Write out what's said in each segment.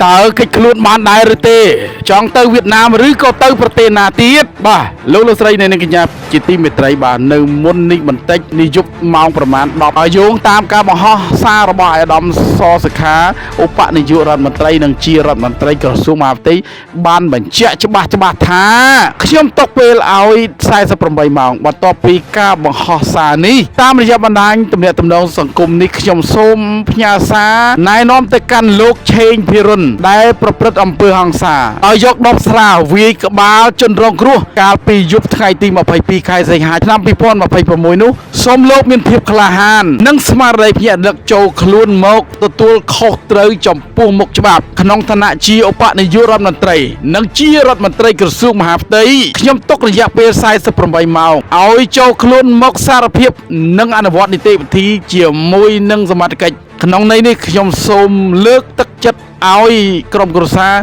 តើកិច្ចខ្លួនបានដែរឬទេចង់ទៅវៀតណាមឬក៏ទៅប្រទេសណាទៀតបាទលោកស្រីនៅនឹងកញ្ញាជាទីមេត្រីបាទនៅមុននេះបន្តិចនេះយប់ម៉ោងប្រមាណ10យោងតាមការបង្ហោះសាររបស់អាដាមសសុខាឧបនាយករដ្ឋមន្ត្រីនិងជារដ្ឋមន្ត្រីក្រសួងមហាផ្ទៃបានបញ្ជាក់ច្បាស់ថាខ្ញុំទុកពេលឲ្យ48ម៉ោងបន្ទាប់ពីការបង្ហោះសារនេះតាមរយៈបណ្ដាញទំនាក់ទំនងសង្គមនេះខ្ញុំសូមផ្ញើសារណែនាំទៅកាន់លោកឆេងភិរុនដែលប្រព្រឹត្តអំពើហិង្សាឲ្យយកដបស្រាវាយក្បាលជនរងគ្រោះកាលពីយប់ថ្ងៃទី22ខែសីហាឆ្នាំ2026នោះសូមលោកមានភាពក្លាហាននិងស្មារតីភ្ញាក់ដឹកចូលខ្លួនមកទទួលខុសត្រូវចំពោះមុខច្បាប់ក្នុងឋានៈជាឧបនាយករដ្ឋមន្ត្រីនិងជារដ្ឋមន្ត្រីក្រសួងមហាផ្ទៃខ្ញុំទុករយៈពេល48ម៉ោងឲ្យចូលខ្លួនមកសារភាពនិងអនុវត្តនីតិវិធីជាមួយនឹងសមត្ថកិច្ចក្នុងន័យនេះខ្ញុំសូមលើកទឹកចិត្តឲ្យក្រុមគ្រួសារ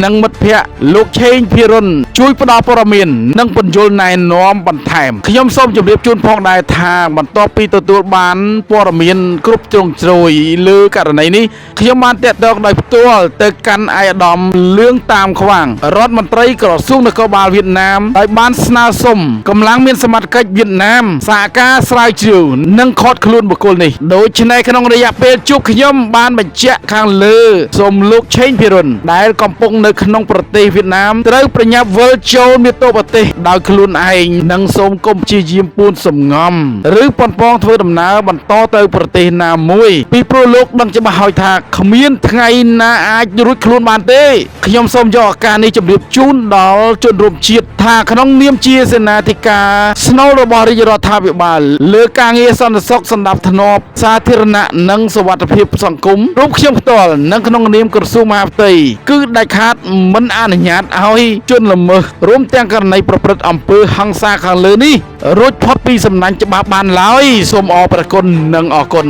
និងមិត្តភ័ក្តិលោកឆេងភិរុនជួយផ្ដល់ព័ត៌មាននិងពន្យល់ណែនាំបន្ថែមខ្ញុំសូមជម្រាបជូនផងដែរថាបន្ទាប់ពីទទួលបានព័ត៌មានគ្រប់ជ្រុងជ្រោយលើករណីនេះខ្ញុំបានតាក់ទងដោយផ្ទាល់ទៅកាន់ឯកឧត្តមលឿងតាមខ្វាងរដ្ឋមន្ត្រីក្រសួងនគរបាលវៀតណាមដោយបានស្នើសុំកម្លាំងមានសមត្ថកិច្ចវៀតណាមសហការស្រាវជ្រាវនិងឃាត់ខ្លួនបុគ្គលនេះដូច្នេះក្នុងរយៈពេលជួបខ្ញុំបានបញ្ជាក់ខាងលើសូមលោកឆេងភិរុនដែលកំពុងនៅក្នុងប្រទេសវៀតណាមត្រូវប្រញាប់វិលចូលមាតុប្រទេសដោយខ្លួនឯងនិងសូមកុំព្យាយាមពួនសំងំឬប៉ុនប៉ងធ្វើដំណើរបន្តទៅប្រទេសណាមួយពីព្រោះលោកដឹងច្បាស់ហើយថាគ្មានថ្ងៃណាអាចរួចខ្លួនបានទេខ្ញុំសូមយកឱកាសនេះជម្រាបជូនដល់ជនរួមជាតិថាក្នុងនាមជាសេនាធិការស្នូលរបស់រាជរដ្ឋាភិបាលលើការងារសន្តិសុខសណ្ដាប់ធ្នាប់សាធារណៈនិងសុវត្ថិភាពសង្គមរួមខ្ញុំផ្ទាល់និងក្នុងនាមក្រសួងមហាផ្ទៃគឺដាច់ខាតមិនអនុញ្ញាតឲ្យជនល្មើសរួមទាំងករណីប្រព្រឹត្តអំពើហិង្សាខាងលើនេះរួចផុតពីសំណាញ់ច្បាប់បានឡើយសូមអរព្រគុណនិងអរគុណ